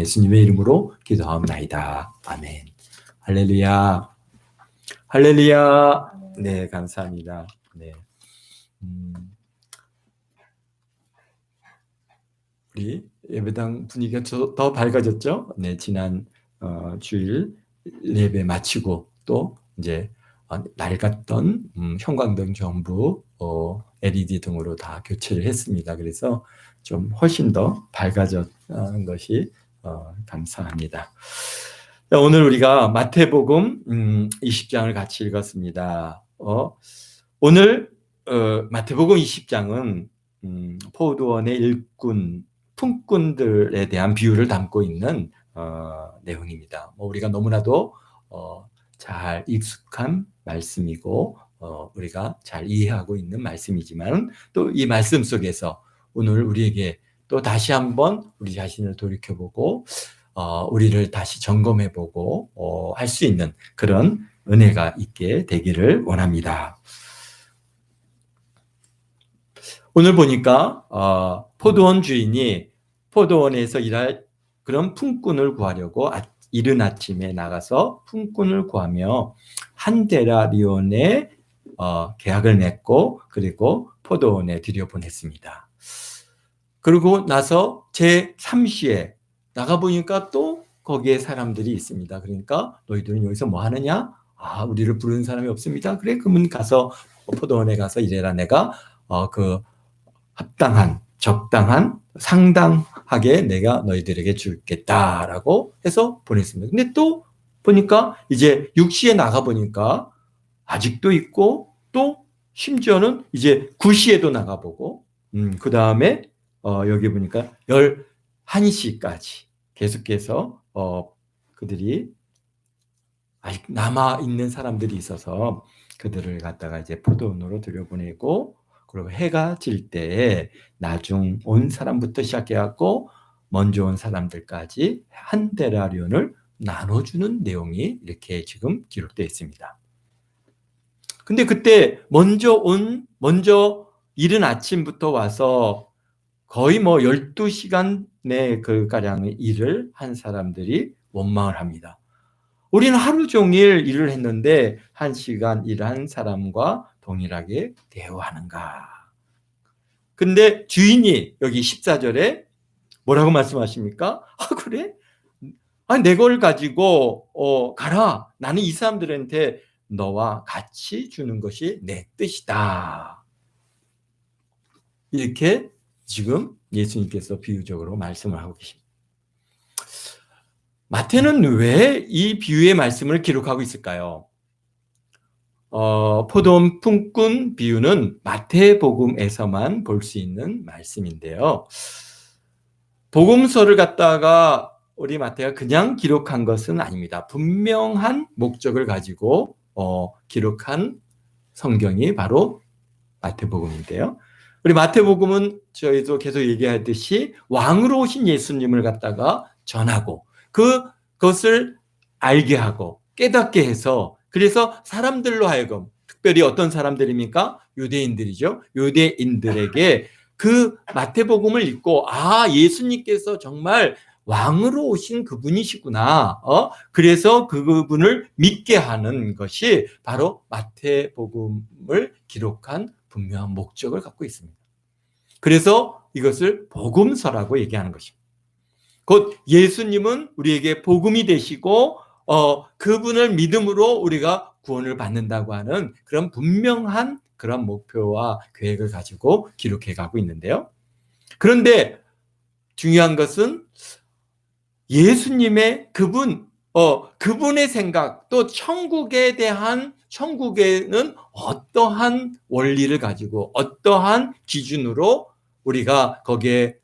예수님의 이름으로 기도하옵나이다. 아멘. 할렐루야. 할렐루야. 네, 감사합니다. 네. 우리 예배당 분위기가 더 밝아졌죠? 네, 지난 주일 예배 마치고 또 이제 낡았던 형광등 전부 LED 등으로 다 교체를 했습니다. 그래서 좀 훨씬 더 밝아졌다는 것이 감사합니다. 오늘 우리가 마태복음 20장을 같이 읽었습니다. 오늘 마태복음 20장은 포도원의 일꾼, 품꾼들에 대한 비유를 담고 있는 내용입니다. 우리가 너무나도 잘 익숙한 말씀이고 우리가 잘 이해하고 있는 말씀이지만 또 이 말씀 속에서 오늘 우리에게 또 다시 한번 우리 자신을 돌이켜보고 우리를 다시 점검해보고 할 수 있는 그런 은혜가 있게 되기를 원합니다. 오늘 보니까 포도원 주인이 포도원에서 일할 그런 품꾼을 구하려고 이른 아침에 나가서 품꾼을 구하며 한 데나리온의 계약을 맺고 그리고 포도원에 들여보냈습니다. 그리고 나서 제3시에 나가보니까 또 거기에 사람들이 있습니다. 그러니까 너희들은 여기서 뭐 하느냐? 우리를 부르는 사람이 없습니다. 그래, 그러면 가서 포도원에 가서 일해라. 내가 그 합당한, 적당한, 상당하게 내가 너희들에게 주겠다라고 해서 보냈습니다. 근데 또 보니까 이제 6시에 나가보니까 아직도 있고 또 심지어는 이제 9시에도 나가보고 그 다음에 여기 보니까 11시까지 계속해서 그들이 아직 남아있는 사람들이 있어서 그들을 갖다가 이제 포도원으로 들여보내고 그리고 해가 질 때에 나중 온 사람부터 시작해갖고 먼저 온 사람들까지 한 데나리온을 나눠주는 내용이 이렇게 지금 기록되어 있습니다. 근데 그때 먼저 이른 아침부터 와서 거의 12시간의 그 가량의 일을 한 사람들이 원망을 합니다. 우리는 하루 종일 일을 했는데 1시간 일한 사람과 동일하게 대우하는가? 근데 주인이 여기 14절에 뭐라고 말씀하십니까? 그래? 내 걸 가지고 가라. 나는 이 사람들한테 너와 같이 주는 것이 내 뜻이다. 이렇게 지금 예수님께서 비유적으로 말씀을 하고 계십니다. 마태는 왜 이 비유의 말씀을 기록하고 있을까요? 포도원 품꾼 비유는 마태복음에서만 볼 수 있는 말씀인데요. 복음서를 갖다가 우리 마태가 그냥 기록한 것은 아닙니다. 분명한 목적을 가지고 기록한 성경이 바로 마태복음인데요. 우리 마태복음은 저희도 계속 얘기하듯이 왕으로 오신 예수님을 갖다가 전하고 그것을 알게 하고 깨닫게 해서 그래서 사람들로 하여금 특별히 어떤 사람들입니까? 유대인들이죠. 유대인들에게 그 마태복음을 읽고 예수님께서 정말 왕으로 오신 그분이시구나. 그래서 그분을 믿게 하는 것이 바로 마태복음을 기록한 분명한 목적을 갖고 있습니다. 그래서 이것을 복음서라고 얘기하는 것입니다. 곧 예수님은 우리에게 복음이 되시고 그분을 믿음으로 우리가 구원을 받는다고 하는 그런 분명한 그런 목표와 계획을 가지고 기록해 가고 있는데요. 그런데 중요한 것은 예수님의 그분의 생각 또 천국에는 어떠한 원리를 가지고 어떠한 기준으로 우리가 거기에서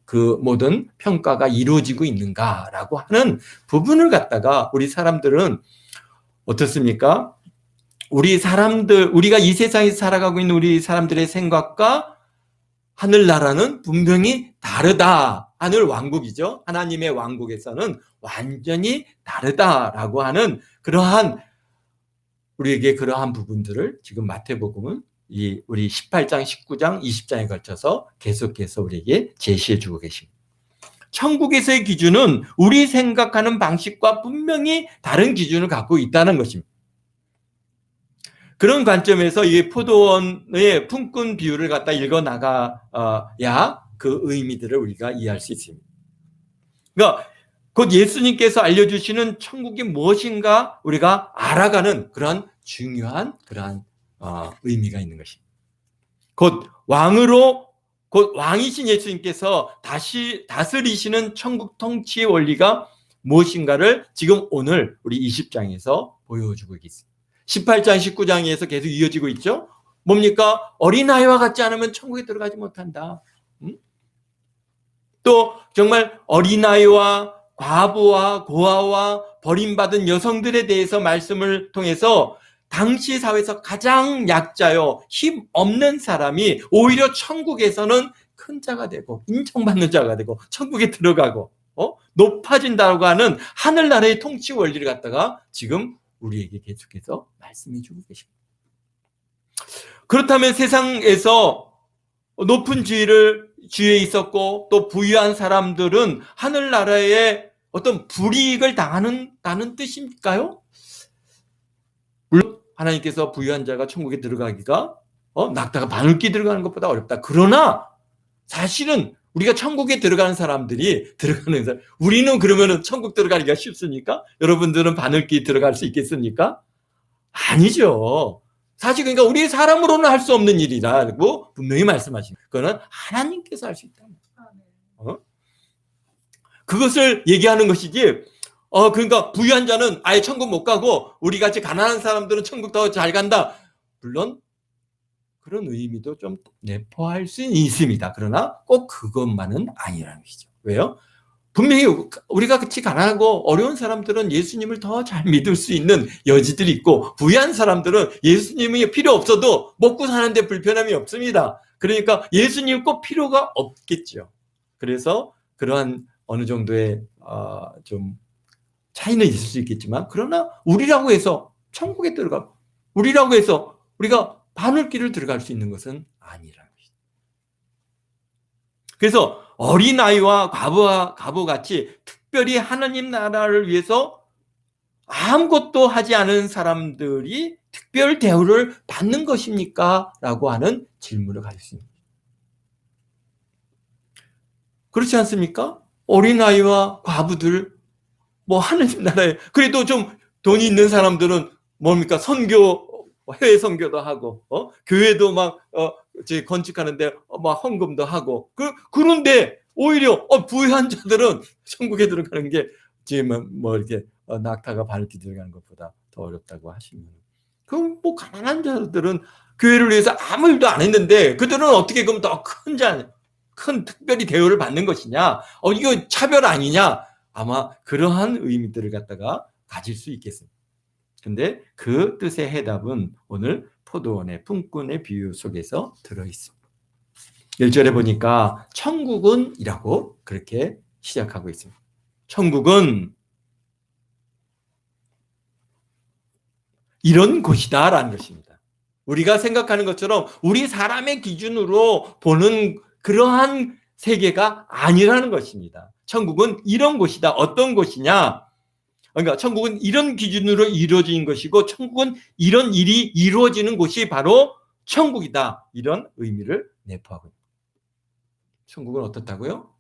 그 모든 평가가 이루어지고 있는가라고 하는 부분을 갖다가 우리 사람들은 어떻습니까? 우리가 이 세상에서 살아가고 있는 우리 사람들의 생각과 하늘나라는 분명히 다르다. 하늘 왕국이죠. 하나님의 왕국에서는 완전히 다르다라고 하는 우리에게 그러한 부분들을 지금 마태복음은 우리 18장, 19장, 20장에 걸쳐서 계속해서 우리에게 제시해 주고 계십니다. 천국에서의 기준은 우리 생각하는 방식과 분명히 다른 기준을 갖고 있다는 것입니다. 그런 관점에서 이 포도원의 품꾼 비유를 갖다 읽어 나가야 그 의미들을 우리가 이해할 수 있습니다. 그러니까 곧 예수님께서 알려주시는 천국이 무엇인가 우리가 알아가는 그런 중요한 그러한 의미가 있는 것입니다. 곧 왕이신 예수님께서 다시 다스리시는 천국 통치의 원리가 무엇인가를 지금 오늘 우리 20장에서 보여주고 있습니다. 18장, 19장에서 계속 이어지고 있죠. 뭡니까? 어린아이와 같지 않으면 천국에 들어가지 못한다. 또 정말 어린아이와 과부와 고아와 버림받은 여성들에 대해서 말씀을 통해서 당시 사회에서 가장 약자요 힘 없는 사람이 오히려 천국에서는 큰 자가 되고 인정받는 자가 되고 천국에 들어가고 높아진다고 하는 하늘나라의 통치 원리를 갖다가 지금 우리에게 계속해서 말씀해 주고 계십니다. 그렇다면 세상에서 높은 지위에 있었고 또 부유한 사람들은 하늘나라에 어떤 불이익을 당하는다는 뜻일까요? 물론 하나님께서 부유한 자가 천국에 들어가기가 낙타가 바늘기 들어가는 것보다 어렵다. 그러나 사실은 우리가 천국에 들어가는 사람들이 우리는 그러면은 천국 들어가기가 쉽습니까? 여러분들은 바늘기 들어갈 수 있겠습니까? 아니죠. 사실 그러니까 우리 사람으로는 할 수 없는 일이라고 분명히 말씀하십니다. 그거는 하나님께서 할 수 있다. 그것을 얘기하는 것이지. 그러니까 부유한 자는 아예 천국 못 가고 우리 같이 가난한 사람들은 천국 더 잘 간다. 물론 그런 의미도 좀 내포할 수 있습니다. 그러나 꼭 그것만은 아니라는 것이죠. 왜요? 분명히 우리가 같이 가난하고 어려운 사람들은 예수님을 더 잘 믿을 수 있는 여지들이 있고 부유한 사람들은 예수님이 필요 없어도 먹고 사는데 불편함이 없습니다. 그러니까 예수님 꼭 필요가 없겠죠. 그래서 그러한 어느 정도의 좀 차이는 있을 수 있겠지만 그러나 우리라고 해서 천국에 들어가고 우리라고 해서 우리가 바늘길을 들어갈 수 있는 것은 아니라는 것이죠. 그래서 어린아이와 과부와 과부같이 특별히 하나님 나라를 위해서 아무것도 하지 않은 사람들이 특별 대우를 받는 것입니까? 라고 하는 질문을 가질 수 있습니다. 그렇지 않습니까? 어린아이와 과부들 하나님 나라에 그래도 좀 돈이 있는 사람들은 뭡니까? 해외 선교도 하고 교회도 막 건축하는데 막 헌금도 하고 그런데 오히려 부유한 자들은 천국에 들어가는 게 지금 이렇게 낙타가 바늘기 들어가는 것보다 더 어렵다고 하시면 그럼 가난한 자들은 교회를 위해서 아무 일도 안 했는데 그들은 어떻게 그럼 더 큰 특별히 대우를 받는 것이냐? 이거 차별 아니냐? 아마 그러한 의미들을 갖다가 가질 수 있겠습니다. 근데 그 뜻의 해답은 오늘 포도원의 품꾼의 비유 속에서 들어있습니다. 1절에 보니까 천국은 이라고 그렇게 시작하고 있습니다. 천국은 이런 곳이다 라는 것입니다. 우리가 생각하는 것처럼 우리 사람의 기준으로 보는 그러한 세계가 아니라는 것입니다. 천국은 이런 곳이다. 어떤 곳이냐? 그러니까 천국은 이런 기준으로 이루어진 것이고 천국은 이런 일이 이루어지는 곳이 바로 천국이다. 이런 의미를 내포하고 있습니다. 천국은 어떻다고요?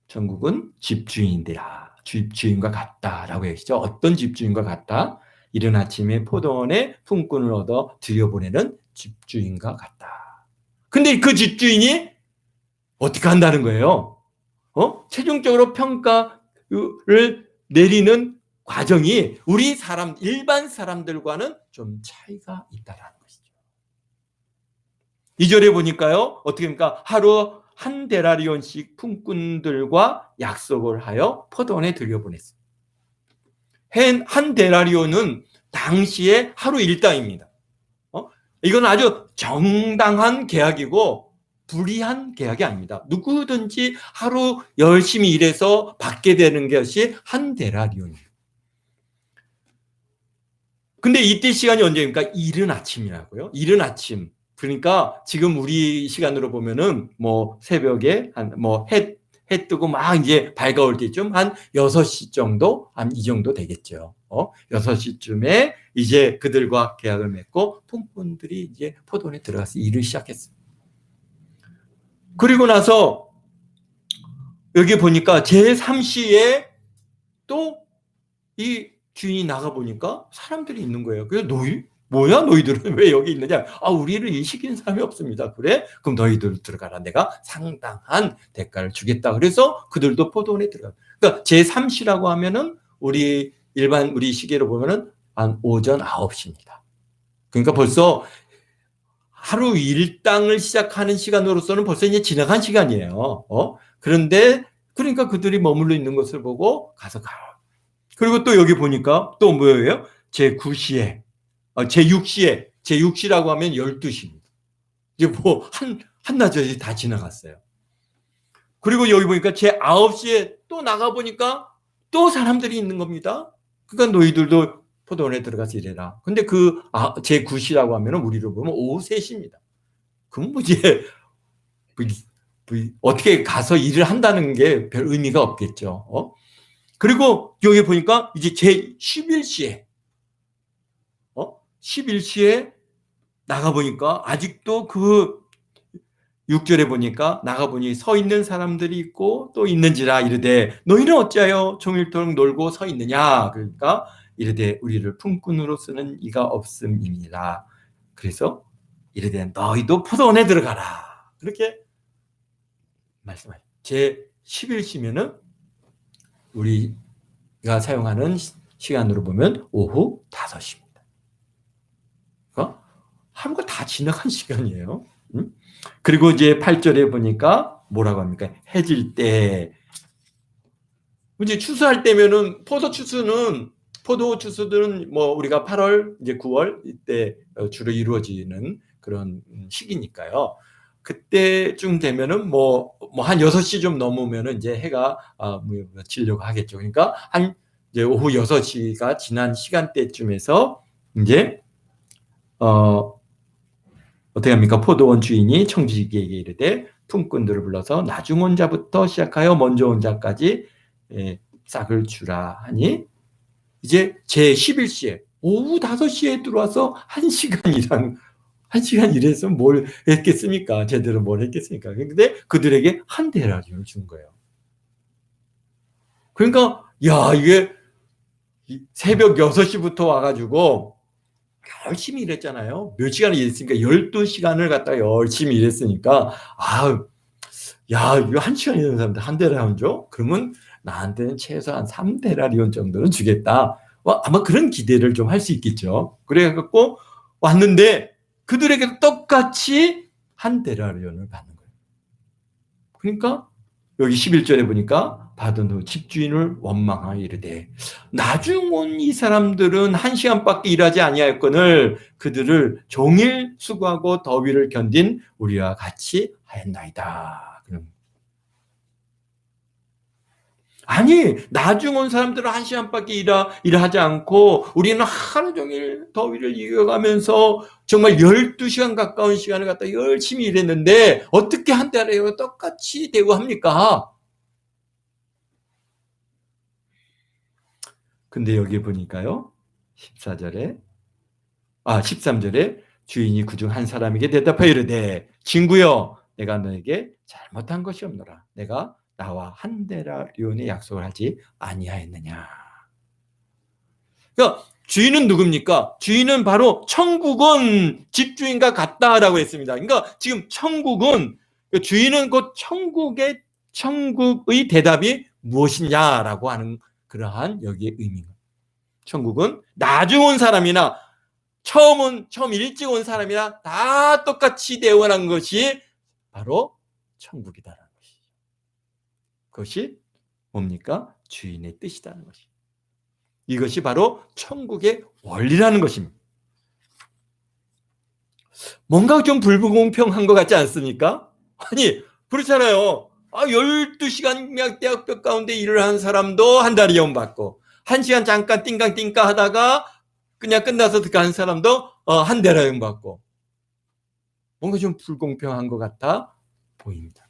천국은 집주인이라. 집주인과 같다라고 얘기하시죠. 어떤 집주인과 같다? 이른 아침에 포도원에 품꾼을 얻어 들여보내는 집주인과 같다. 근데 그 집주인이 어떻게 한다는 거예요? 최종적으로 평가를 내리는 과정이 우리 일반 사람들과는 좀 차이가 있다라는 것이죠. 2절에 보니까요, 어떻게 합니까? 하루 한 데나리온씩 품꾼들과 약속을 하여 포도원에 들여보냈습니다. 한 데나리온은 당시에 하루 일당입니다. 이건 아주 정당한 계약이고 불이한 계약이 아닙니다. 누구든지 하루 열심히 일해서 받게 되는 것이 한 데나리온입니다. 근데 이때 시간이 언제입니까? 이른 아침이라고요. 이른 아침. 그러니까 지금 우리 시간으로 보면은 새벽에 해 뜨고 막 이제 밝아올 때쯤 한 6시 정도, 한 이 정도 되겠죠. 6시쯤에 이제 그들과 계약을 맺고 품꾼들이 이제 포도원에 들어가서 일을 시작했습니다. 그리고 나서 여기 보니까 제3시에 또 이 주인이 나가 보니까 사람들이 있는 거예요. 그래서 뭐야 너희들은 왜 여기 있느냐? 우리를 이 시키는 사람이 없습니다. 그래? 그럼 너희들 들어가라. 내가 상당한 대가를 주겠다. 그래서 그들도 포도원에 들어가. 그러니까 제3시라고 하면은 우리 시계로 보면은 한 오전 9시입니다. 그러니까 벌써 하루 일당을 시작하는 시간으로서는 벌써 이제 지나간 시간이에요. 그런데 그러니까 그들이 머물러 있는 것을 보고 가서 가. 그리고 또 여기 보니까 또 뭐예요? 제9시에, 제6시라고 하면 12시입니다. 이제 뭐 한낮에 다 지나갔어요. 그리고 여기 보니까 제9시에 또 나가보니까 또 사람들이 있는 겁니다. 그러니까 너희들도 포도원에 들어가서 일해라. 근데 제9시라고 하면 우리로 보면 오후 3시입니다. 그럼 뭐 이제 어떻게 가서 일을 한다는 게 별 의미가 없겠죠. 그리고 여기 보니까 이제 제11시에 11시에 나가보니까 아직도 그 6절에 보니까 나가보니 서 있는 사람들이 있고 또 있는지라 이르되 너희는 어찌하여 종일토록 놀고 서 있느냐. 그러니까 이르되 우리를 품꾼으로 쓰는 이가 없음이니라. 그래서 이르되 너희도 포도원에 들어가라. 그렇게 말씀하셨어요. 제11시면은 우리가 사용하는 시간으로 보면 오후 5시입니다. 그러니까 하루가 다 지나간 시간이에요. 그리고 이제 8절에 보니까 뭐라고 합니까? 해질 때. 이제 추수할 때면은 포도 추수들은 뭐 우리가 8월, 이제 9월 이때 주로 이루어지는 그런 시기니까요. 그때쯤 되면은 뭐 한 6시 좀 넘으면은 이제 해가 지려고 하겠죠. 그러니까 이제 오후 6시가 지난 시간대쯤에서 이제 어떻게 합니까? 포도원 주인이 청지기에게 이르되 품꾼들을 불러서 나중 온 자부터 시작하여 먼저 온 자까지 싹을 주라 하니 이제 제11시에 오후 5시에 들어와서 1시간 일해서 뭘 했겠습니까? 제대로 뭘 했겠습니까? 근데 그들에게 한 데나리온을 준 거예요. 그러니까 이게 새벽 6시부터 와가지고 열심히 일했잖아요. 몇 시간을 일했으니까 12시간을 갖다가 열심히 일했으니까 이거 1시간 일하는 사람들 한 데나리온 줘? 그러면 나한테는 최소한 3데나리온 정도는 주겠다. 아마 그런 기대를 좀 할 수 있겠죠. 그래갖고 왔는데 그들에게도 똑같이 한 데나리온을 받는 거예요. 그러니까 여기 11절에 보니까 받은 후 집주인을 원망하여 이르되 나중 온 이 사람들은 1시간밖에 일하지 아니하였거늘 그들을 종일 수고하고 더위를 견딘 우리와 같이 하였나이다. 아니 나중 온 사람들은 1시간밖에 일하지 않고 우리는 하루 종일 더위를 이겨가면서 정말 12시간 가까운 시간을 갖다 열심히 일했는데 어떻게 한 달에 똑같이 대우합니까? 근데 여기 보니까요 13절에 주인이 그중 한 사람에게 대답하여 이르되 친구여 내가 너에게 잘못한 것이 없노라. 내가 나와 한 데나리온의 약속을 하지 아니하였느냐. 그러니까 주인은 누굽니까? 주인은 바로 천국은 집주인과 같다라고 했습니다. 그러니까 지금 천국은 주인은 곧 천국의 대답이 무엇이냐라고 하는 그러한 여기에 의미입니다. 천국은 나중 온 사람이나 처음 일찍 온 사람이나 다 똑같이 대원한 것이 바로 천국이다라는 것이죠. 그것이 뭡니까? 주인의 뜻이라는 것이. 이것이 바로 천국의 원리라는 것입니다. 뭔가 좀 불공평한 것 같지 않습니까? 아니 그렇잖아요. 12시간 그냥 대학벽 가운데 일을 한 사람도 한 데나리온 받고 1시간 잠깐 띵깡띵까 하다가 그냥 끝나서 간 사람도 한 데나리온 받고 뭔가 좀 불공평한 것 같아 보입니다.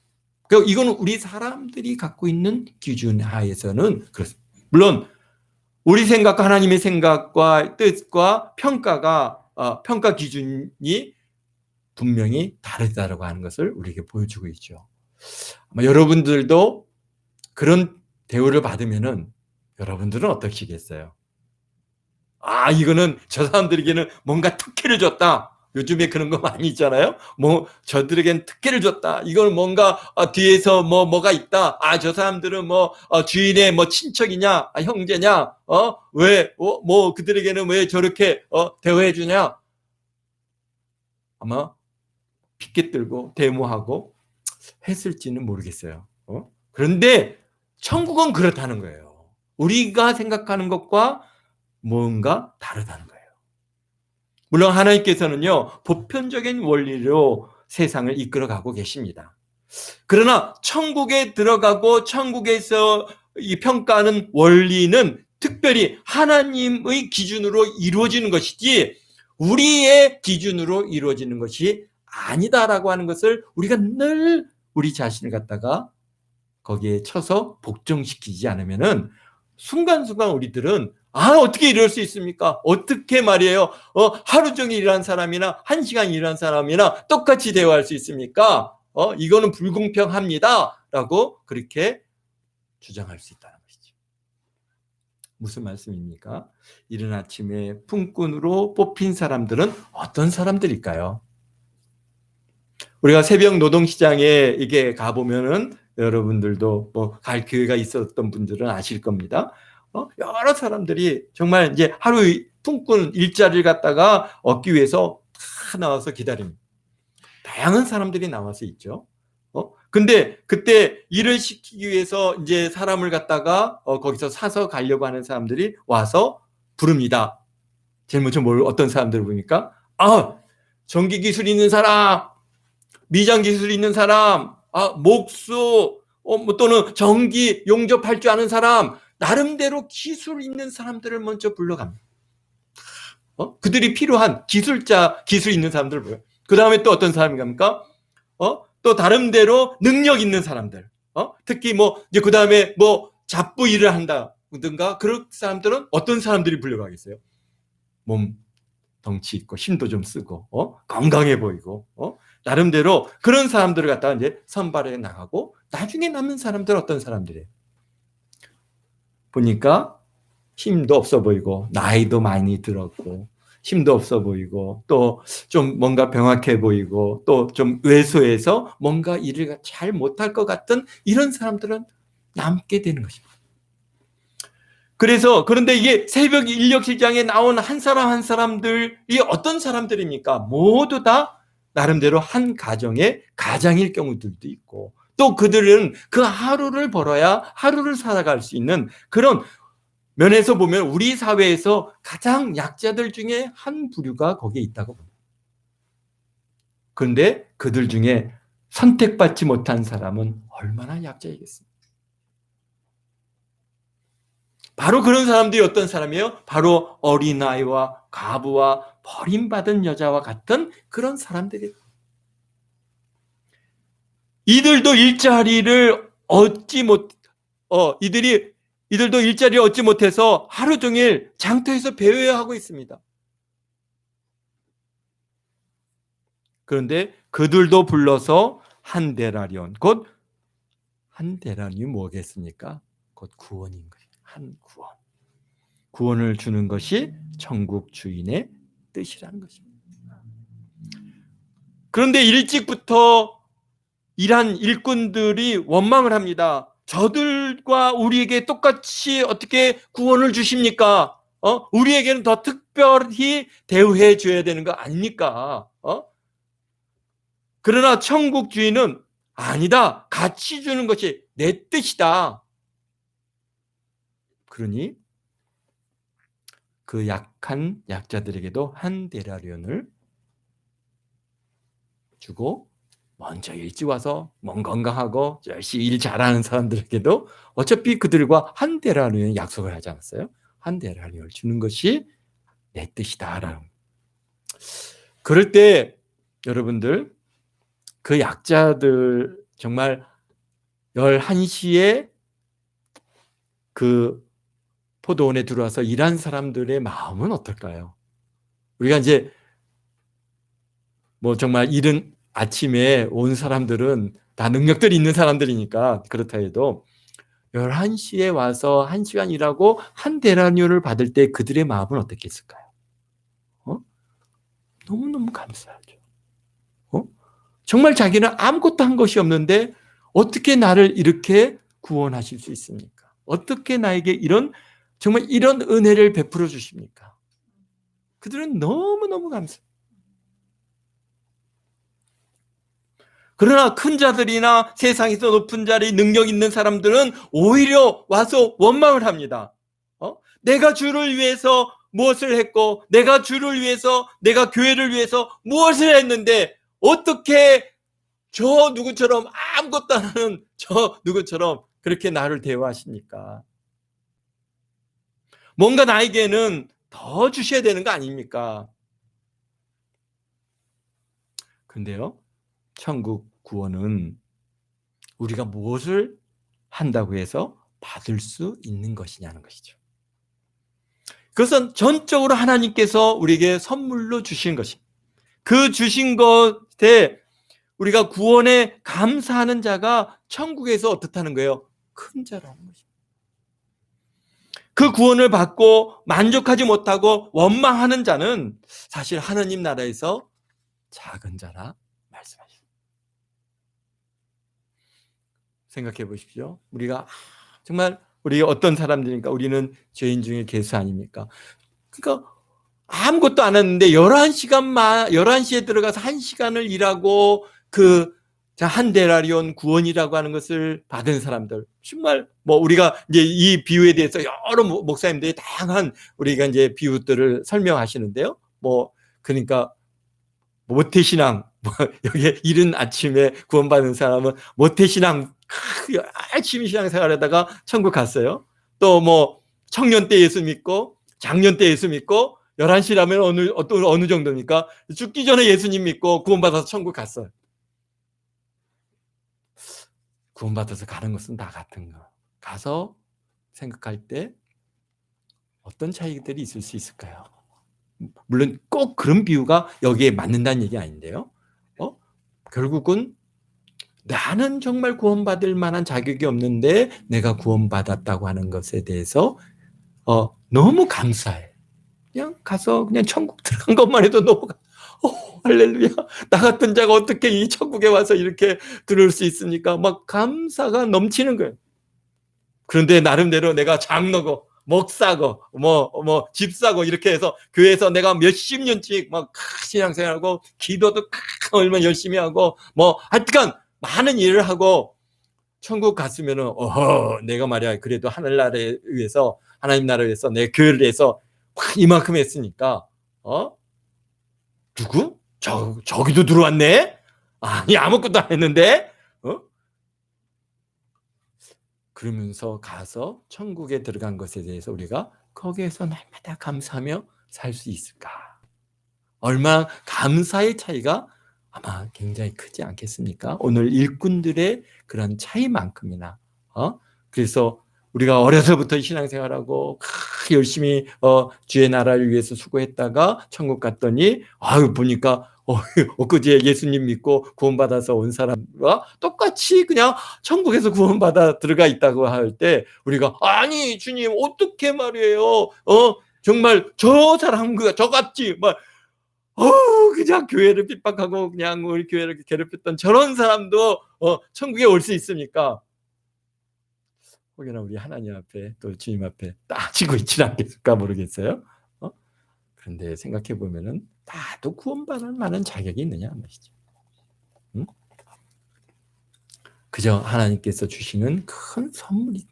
이거는 우리 사람들이 갖고 있는 기준 하에서는 그렇습니다. 물론 우리 생각과 하나님의 생각과 뜻과 평가 기준이 분명히 다르다라고 하는 것을 우리에게 보여주고 있죠. 아마 여러분들도 그런 대우를 받으면은 여러분들은 어떠시겠어요? 이거는 저 사람들에게는 뭔가 특혜를 줬다. 요즘에 그런 거 많이 있잖아요. 뭐 저들에겐 특혜를 줬다. 이건 뭔가 뒤에서 뭐가 있다. 저 사람들은 주인의 친척이냐, 형제냐, 왜 뭐 그들에게는 왜 저렇게 대우해 주냐. 아마 핏게 들고 데모하고 했을지는 모르겠어요. 그런데 천국은 그렇다는 거예요. 우리가 생각하는 것과 뭔가 다르다는 거예요. 물론 하나님께서는요, 보편적인 원리로 세상을 이끌어가고 계십니다. 그러나 천국에 들어가고 천국에서 이 평가하는 원리는 특별히 하나님의 기준으로 이루어지는 것이지 우리의 기준으로 이루어지는 것이 아니다라고 하는 것을 우리가 늘 우리 자신을 갖다가 거기에 쳐서 복종시키지 않으면은 순간순간 우리들은 어떻게 이럴 수 있습니까? 어떻게 말이에요? 하루 종일 일한 사람이나 1시간 일한 사람이나 똑같이 대화할 수 있습니까? 이거는 불공평합니다. 라고 그렇게 주장할 수 있다는 것이죠. 무슨 말씀입니까? 이른 아침에 품꾼으로 뽑힌 사람들은 어떤 사람들일까요? 우리가 새벽 노동시장에 이게 가보면은 여러분들도 갈 기회가 있었던 분들은 아실 겁니다. 여러 사람들이 정말 이제 하루 품꾼 일자리를 갖다가 얻기 위해서 다 나와서 기다립니다. 다양한 사람들이 나와서 있죠. 근데 그때 일을 시키기 위해서 이제 사람을 갖다가 거기서 사서 가려고 하는 사람들이 와서 부릅니다. 제일 먼저 어떤 사람들을 부르니까 전기 기술 있는 사람, 미장 기술 있는 사람, 목수, 또는 전기 용접할 줄 아는 사람, 나름대로 기술 있는 사람들을 먼저 불러갑니다. 그들이 필요한 기술 있는 사람들을 불러요. 그 다음에 또 어떤 사람입니까? 또 다른대로 능력 있는 사람들. 특히 이제 그 다음에 잡부 일을 한다든가 그런 사람들은 어떤 사람들이 불려가겠어요? 몸 덩치 있고 힘도 좀 쓰고 건강해 보이고 나름대로 그런 사람들을 갖다가 이제 선발해 나가고 나중에 남는 사람들은 어떤 사람들이에요? 보니까 힘도 없어 보이고 나이도 많이 들었고 힘도 없어 보이고 또 좀 뭔가 병약해 보이고 또 좀 왜소해서 뭔가 일을 잘 못할 것 같은 이런 사람들은 남게 되는 것입니다. 그런데 이게 새벽 인력시장에 나온 한 사람 한 사람들이 어떤 사람들입니까? 모두 다 나름대로 한 가정의 가장일 경우들도 있고 또 그들은 그 하루를 벌어야 하루를 살아갈 수 있는 그런 면에서 보면 우리 사회에서 가장 약자들 중에 한 부류가 거기에 있다고 봅니다. 그런데 그들 중에 선택받지 못한 사람은 얼마나 약자이겠습니까? 바로 그런 사람들이 어떤 사람이에요? 바로 어린아이와 과부와 버림받은 여자와 같은 그런 사람들이에요. 이들도 일자리를 얻지 못해서 하루 종일 장터에서 배회하고 있습니다. 그런데 그들도 불러서 한 데나리온, 곧 한 데나리온이 뭐겠습니까? 곧 구원인 거예요. 한 구원. 구원을 주는 것이 천국 주인의 뜻이라는 것입니다. 그런데 일찍부터 일한 일꾼들이 원망을 합니다. 저들과 우리에게 똑같이 어떻게 구원을 주십니까? 우리에게는 더 특별히 대우해 줘야 되는 거 아닙니까? 그러나 천국 주인은 아니다. 같이 주는 것이 내 뜻이다. 그러니 그 약한 약자들에게도 한 데나리온을 주고 먼저 일찍 와서 몸 건강하고 열심히 일 잘하는 사람들에게도 어차피 그들과 한 데나리온 약속을 하지 않았어요? 한 데나리온을 주는 것이 내 뜻이다라는. 그럴 때 여러분들 그 약자들 정말 11시에 그 포도원에 들어와서 일한 사람들의 마음은 어떨까요? 우리가 이제 뭐 정말 이른 아침에 온 사람들은 다 능력들이 있는 사람들이니까 그렇다 해도 11시에 와서 1시간 일하고 한 데나리온을 받을 때 그들의 마음은 어떻겠을까요? 너무너무 감사하죠. 정말 자기는 아무것도 한 것이 없는데 어떻게 나를 이렇게 구원하실 수 있습니까? 어떻게 나에게 정말 이런 은혜를 베풀어 주십니까? 그들은 너무너무 감사해요. 그러나 큰 자들이나 세상에서 높은 자리 능력 있는 사람들은 오히려 와서 원망을 합니다. 내가 주를 위해서 무엇을 했고, 내가 주를 위해서, 내가 교회를 위해서 무엇을 했는데 어떻게 저 누구처럼 아무것도 안 하는 저 누구처럼 그렇게 나를 대우하십니까? 뭔가 나에게는 더 주셔야 되는 거 아닙니까? 근데요, 천국 구원은 우리가 무엇을 한다고 해서 받을 수 있는 것이냐는 것이죠. 그것은 전적으로 하나님께서 우리에게 선물로 주신 것입니다. 그 주신 것에 우리가 구원에 감사하는 자가 천국에서 어떻다는 거예요? 큰 자라는 것입니다. 그 구원을 받고 만족하지 못하고 원망하는 자는 사실 하나님 나라에서 작은 자라 말씀하십니다. 생각해 보십시오. 우리가 정말 우리 어떤 사람들이니까 우리는 죄인 중에 괴수 아닙니까? 그러니까 아무것도 안 했는데 11시에 들어가서 1시간을 일하고 한 데나리온 구원이라고 하는 것을 받은 사람들. 정말 뭐 우리가 이제 이 비유에 대해서 여러 목사님들이 다양한 우리가 이제 비유들을 설명하시는데요. 그러니까 모태신앙, 여기 이른 아침에 구원받은 사람은 모태신앙 열심히 신앙생활하다가 천국 갔어요. 또 청년 때 예수 믿고 장년 때 예수 믿고 11시라면 어느 정도입니까? 죽기 전에 예수님 믿고 구원받아서 천국 갔어요. 구원받아서 가는 것은 다 같은 거. 가서 생각할 때 어떤 차이들이 있을 수 있을까요? 물론 꼭 그런 비유가 여기에 맞는다는 얘기 아닌데요. 결국은 나는 정말 구원받을 만한 자격이 없는데 내가 구원받았다고 하는 것에 대해서 너무 감사해. 그냥 가서 그냥 천국 들어간 것만 해도 너무 할렐루야. 나 같은 자가 어떻게 이 천국에 와서 이렇게 들을 수 있습니까? 막 감사가 넘치는 거예요. 그런데 나름대로 내가 장로고 목사고 집 사고 이렇게 해서 교회에서 내가 몇십 년씩 막 신앙생활하고 기도도 얼마나 열심히 하고 하여튼 많은 일을 하고 천국 갔으면은 내가 말이야 그래도 하늘나라에 위해서 하나님 나라를 위해서 내 교회를 위해서 이만큼 했으니까 누구? 저기도 들어왔네? 아니 아무것도 안 했는데 그러면서 가서 천국에 들어간 것에 대해서 우리가 거기에서 날마다 감사하며 살 수 있을까? 얼마나 감사의 차이가 아마 굉장히 크지 않겠습니까? 오늘 일꾼들의 그런 차이만큼이나 그래서 우리가 어려서부터 신앙생활하고 열심히 주의 나라를 위해서 수고했다가 천국 갔더니 보니까 엊그제 예수님 믿고 구원받아서 온 사람과 똑같이 그냥 천국에서 구원받아 들어가 있다고 할 때 우리가 아니 주님 어떻게 말이에요? 정말 저 사람과 저같이 그냥 교회를 핍박하고 그냥 우리 교회를 괴롭혔던 저런 사람도 천국에 올 수 있습니까? 혹여나 우리 하나님 앞에 또 주님 앞에 따지고 있지 않겠을까 모르겠어요. 그런데 생각해 보면은 나도 구원받을 만한 자격이 있느냐 말이죠. 응? 그저 하나님께서 주시는 큰 선물이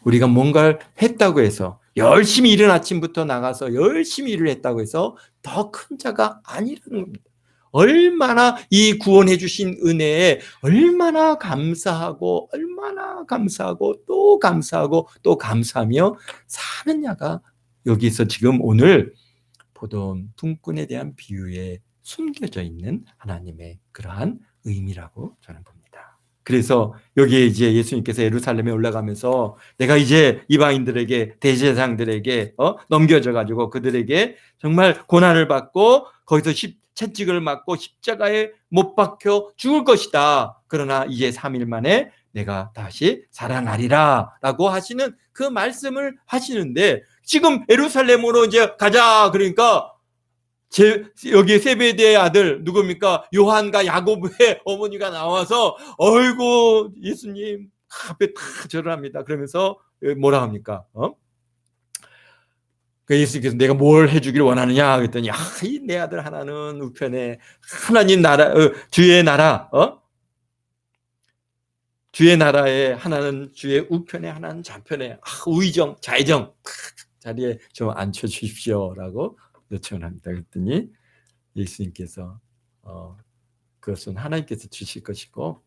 우리가 뭔가를 했다고 해서 열심히 이른 아침부터 나가서 열심히 일을 했다고 해서 더 큰 자가 아니라는 겁니다. 얼마나 이 구원해 주신 은혜에 얼마나 감사하고 또 감사하고 또 감사하며 사느냐가 여기서 지금 오늘 포도원 품꾼에 대한 비유에 숨겨져 있는 하나님의 그러한 의미라고 저는 봅니다. 그래서 여기에 이제 예수님께서 예루살렘에 올라가면서 내가 이제 이방인들에게, 대제사장들에게 넘겨져 가지고 그들에게 정말 고난을 받고 거기서 채찍을 맞고 십자가에 못 박혀 죽을 것이다. 그러나 이제 3일 만에 내가 다시 살아나리라 라고 하시는 그 말씀을 하시는데, 지금 예루살렘으로 이제 가자 그러니까 여기 세베대의 아들 누굽니까? 요한과 야고보의 어머니가 나와서 어이구 예수님 앞에 다 절을 합니다. 그러면서 뭐라 합니까? 그 예수님께서 내가 뭘 해주길 원하느냐 그랬더니 내 아들 하나는 우편에 하나님 나라, 주의 나라, 주의 나라에 하나는 주의 우편에 하나는 좌편에, 우의정 좌의정 자리에 좀 앉혀주십시오라고 요청을 합니다. 그랬더니 예수님께서 그것은 하나님께서 주실 것이고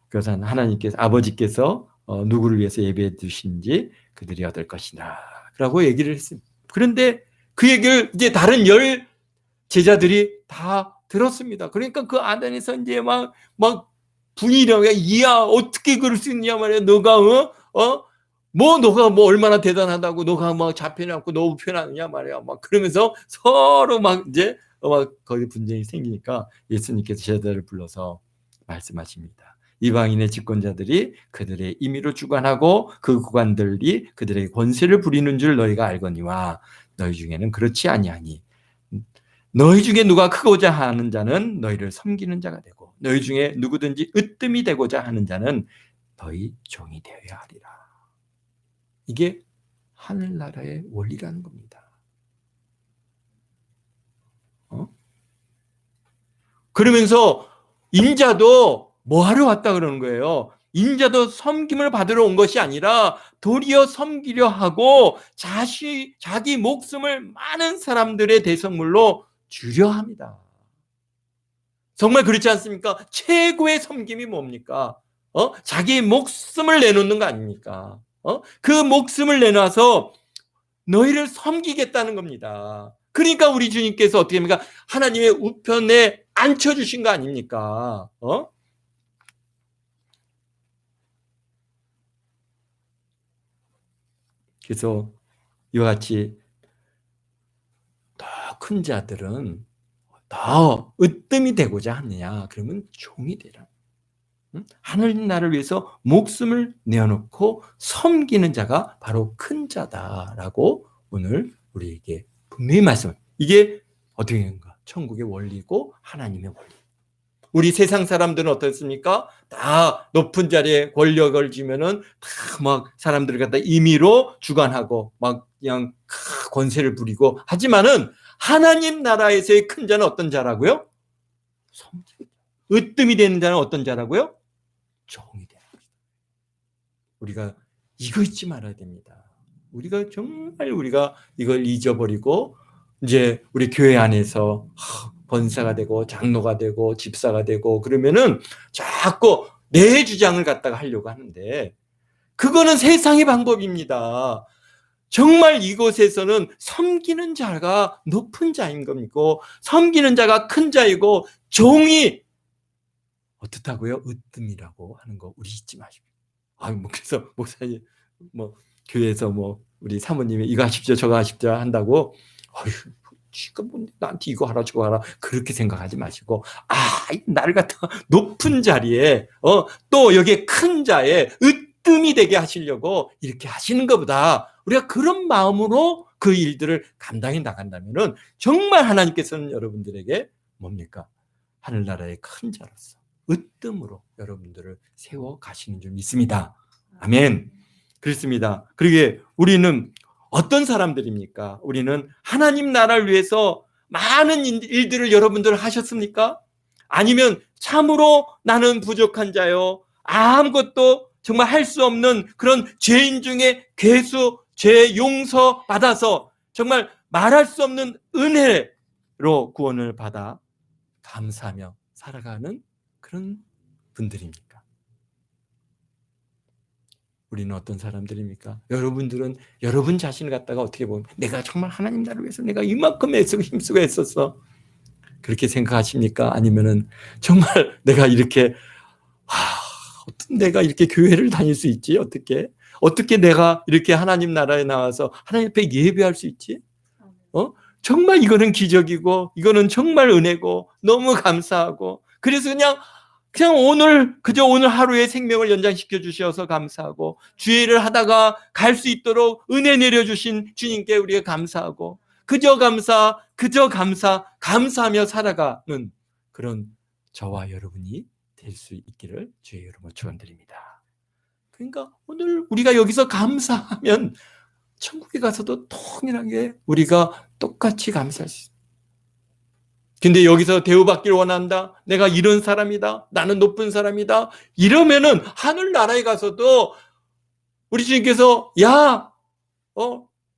그것은 하나님께서, 아버지께서 누구를 위해서 예배해 두신지 그들이 얻을 것이다 라고 얘기를 했습니다. 그런데 그 얘기를 이제 다른 10 제자들이 다 들었습니다. 그러니까 그 안에서 이제 막 분위기가, 이야 어떻게 그럴 수 있냐 말이야. 너가 너가 얼마나 대단하다고, 너가 좌편하고 너 우편하느냐 말이야. 그러면서 서로 이제 거기 분쟁이 생기니까 예수님께서 제자들을 불러서 말씀하십니다. 이방인의 집권자들이 그들의 임의로 주관하고 그 구관들이 그들의 권세를 부리는 줄 너희가 알거니와 너희 중에는 그렇지 아니하니 너희 중에 누가 크고자 하는 자는 너희를 섬기는 자가 되고 너희 중에 누구든지 으뜸이 되고자 하는 자는 너희 종이 되어야 하리라. 이게 하늘나라의 원리라는 겁니다. 그러면서 인자도 뭐 하러 왔다 그러는 거예요? 인자도 섬김을 받으러 온 것이 아니라 도리어 섬기려 하고 자기 목숨을 많은 사람들의 대성물로 주려 합니다. 정말 그렇지 않습니까? 최고의 섬김이 뭡니까? 자기 목숨을 내놓는 거 아닙니까? 그 목숨을 내놔서 너희를 섬기겠다는 겁니다. 그러니까 우리 주님께서 어떻게 합니까? 하나님의 우편에 앉혀주신 거 아닙니까? 그래서 이와 같이 더 큰 자들은 더 으뜸이 되고자 하느냐? 그러면 종이 되라. 하늘나라를 위해서 목숨을 내어놓고 섬기는 자가 바로 큰 자다라고 오늘 우리에게 분명히 말씀합니다. 이게 어떻게 되는가? 천국의 원리고 하나님의 원리. 우리 세상 사람들은 어떻습니까? 다 높은 자리에 권력을 쥐면은 다 사람들을 갖다 임의로 주관하고 그냥 권세를 부리고 하지만은 하나님 나라에서의 큰 자는 어떤 자라고요? 으뜸이 되는 자는 어떤 자라고요? 종이 되는 거죠. 우리가 이거 잊지 말아야 됩니다. 우리가 정말 이걸 잊어버리고 이제 우리 교회 안에서 권사가 되고 장로가 되고 집사가 되고 그러면은 자꾸 내 주장을 갖다가 하려고 하는데 그거는 세상의 방법입니다. 정말 이곳에서는 섬기는 자가 높은 자인 겁니다. 섬기는 자가 큰 자이고 종이 어떻다고요? 으뜸이라고 하는 거 우리 잊지 마십시오. 그래서 목사님 교회에서 우리 사모님이 이거 하십시오 저거 하십시오 한다고 지금 나한테 이거 하라 저거 하라 그렇게 생각하지 마시고 나를 갖다 높은 자리에 또 여기에 큰 자에 으뜸이 되게 하시려고 이렇게 하시는 것보다 우리가 그런 마음으로 그 일들을 감당해 나간다면은 정말 하나님께서는 여러분들에게 뭡니까? 하늘나라의 큰 자로서 으뜸으로 여러분들을 세워 가시는 줄 믿습니다. 아멘. 그렇습니다. 그러게 우리는 어떤 사람들입니까? 우리는 하나님 나라를 위해서 많은 일들을 여러분들 하셨습니까? 아니면 참으로 나는 부족한 자요, 아무것도 정말 할 수 없는 그런 죄인 중에 괴수, 죄 용서 받아서 정말 말할 수 없는 은혜로 구원을 받아 감사하며 살아가는 그런 분들입니까? 우리는 어떤 사람들입니까? 여러분들은 여러분 자신을 갖다가 어떻게 보면 내가 정말 하나님 나라를 위해서 내가 이만큼 애쓰고 힘쓰고 했었어 그렇게 생각하십니까? 아니면은 정말 내가 이렇게 어떤 내가 이렇게 교회를 다닐 수 있지? 어떻게 내가 이렇게 하나님 나라에 나와서 하나님 앞에 예배할 수 있지? 정말 이거는 기적이고 이거는 정말 은혜고 너무 감사하고, 그래서 그냥 그저 오늘 하루의 생명을 연장시켜 주셔서 감사하고, 주일을 하다가 갈 수 있도록 은혜 내려주신 주님께 우리가 감사하고, 그저 감사하며 살아가는 그런 저와 여러분이 될 수 있기를 주의 이름으로 축원드립니다. 그러니까 오늘 우리가 여기서 감사하면 천국에 가서도 동일하게 우리가 똑같이 감사할 수 있어요. 근데 여기서 대우받기를 원한다, 내가 이런 사람이다, 나는 높은 사람이다, 이러면은 하늘나라에 가서도 우리 주님께서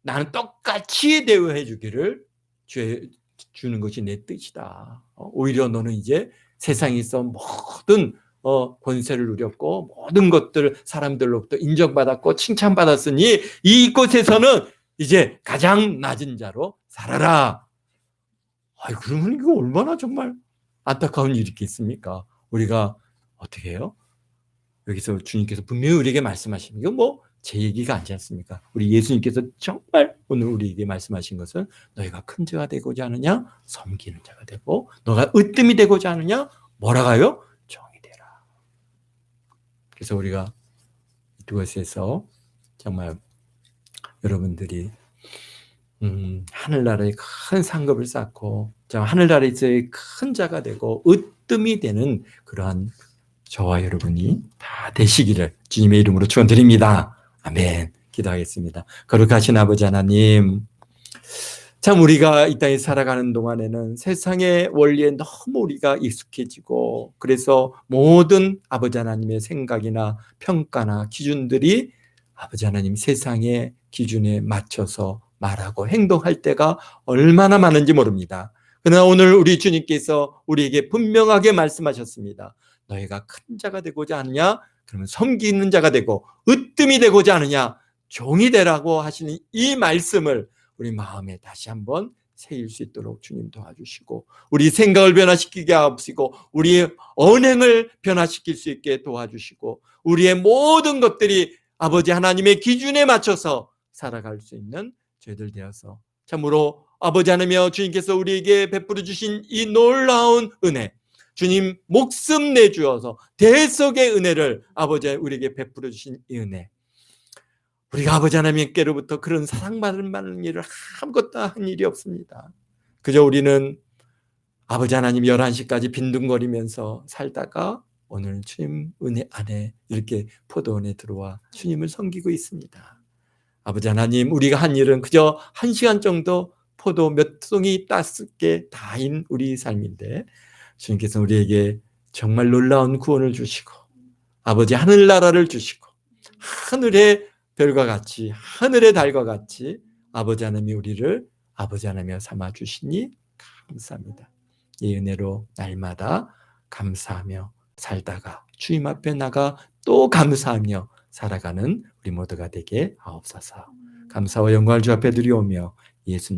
나는 똑같이 대우해 주기를 주는 것이 내 뜻이다. 오히려 너는 이제 세상에서 모든 권세를 누렸고 모든 것들 사람들로부터 인정받았고 칭찬받았으니 이곳에서는 이제 가장 낮은 자로 살아라. 그러면 이거 얼마나 정말 안타까운 일이 있겠습니까? 우리가 어떻게 해요? 여기서 주님께서 분명히 우리에게 말씀하시는, 이건 제 얘기가 아니지 않습니까? 우리 예수님께서 정말 오늘 우리에게 말씀하신 것은, 너희가 큰 자가 되고자 하느냐? 섬기는 자가 되고, 너가 으뜸이 되고자 하느냐? 뭐라가요? 종이 되라. 그래서 우리가 이곳에서 정말 여러분들이 하늘나라에 큰 상급을 쌓고 하늘나라에서의 큰 자가 되고 으뜸이 되는 그러한 저와 여러분이 다 되시기를 주님의 이름으로 축원드립니다. 아멘. 기도하겠습니다. 거룩하신 아버지 하나님, 참 우리가 이 땅에 살아가는 동안에는 세상의 원리에 너무 우리가 익숙해지고, 그래서 모든 아버지 하나님의 생각이나 평가나 기준들이 아버지 하나님 세상의 기준에 맞춰서 말하고 행동할 때가 얼마나 많은지 모릅니다. 그러나 오늘 우리 주님께서 우리에게 분명하게 말씀하셨습니다. 너희가 큰 자가 되고자 하느냐? 그러면 섬기는 자가 되고, 으뜸이 되고자 하느냐? 종이 되라고 하시는 이 말씀을 우리 마음에 다시 한번 새길 수 있도록 주님 도와주시고, 우리 생각을 변화시키게 하옵시고, 우리의 언행을 변화시킬 수 있게 도와주시고, 우리의 모든 것들이 아버지 하나님의 기준에 맞춰서 살아갈 수 있는 저희들 되어서, 참으로 아버지 하나님이여 주님께서 우리에게 베풀어 주신 이 놀라운 은혜, 주님 목숨 내주어서 대속의 은혜를 아버지 우리에게 베풀어 주신 이 은혜, 우리가 아버지 하나님께로부터 그런 사랑받을 만한 일을 아무것도 한 일이 없습니다. 그저 우리는 아버지 하나님 11시까지 빈둥거리면서 살다가 오늘 주님 은혜 안에 이렇게 포도원에 들어와 주님을 섬기고 있습니다. 아버지 하나님, 우리가 한 일은 그저 1시간 정도 포도 몇 송이 따숩게 다인 우리 삶인데, 주님께서 우리에게 정말 놀라운 구원을 주시고 아버지 하늘나라를 주시고 하늘의 별과 같이 하늘의 달과 같이 아버지 하나님이 우리를 아버지 하나님이여 삼아 주시니 감사합니다. 이 은혜로 날마다 감사하며 살다가 주님 앞에 나가 또 감사하며 살아가는 우리 모두가 되게 하옵소서. 감사와 영광을 주 앞에 드리오며 예수님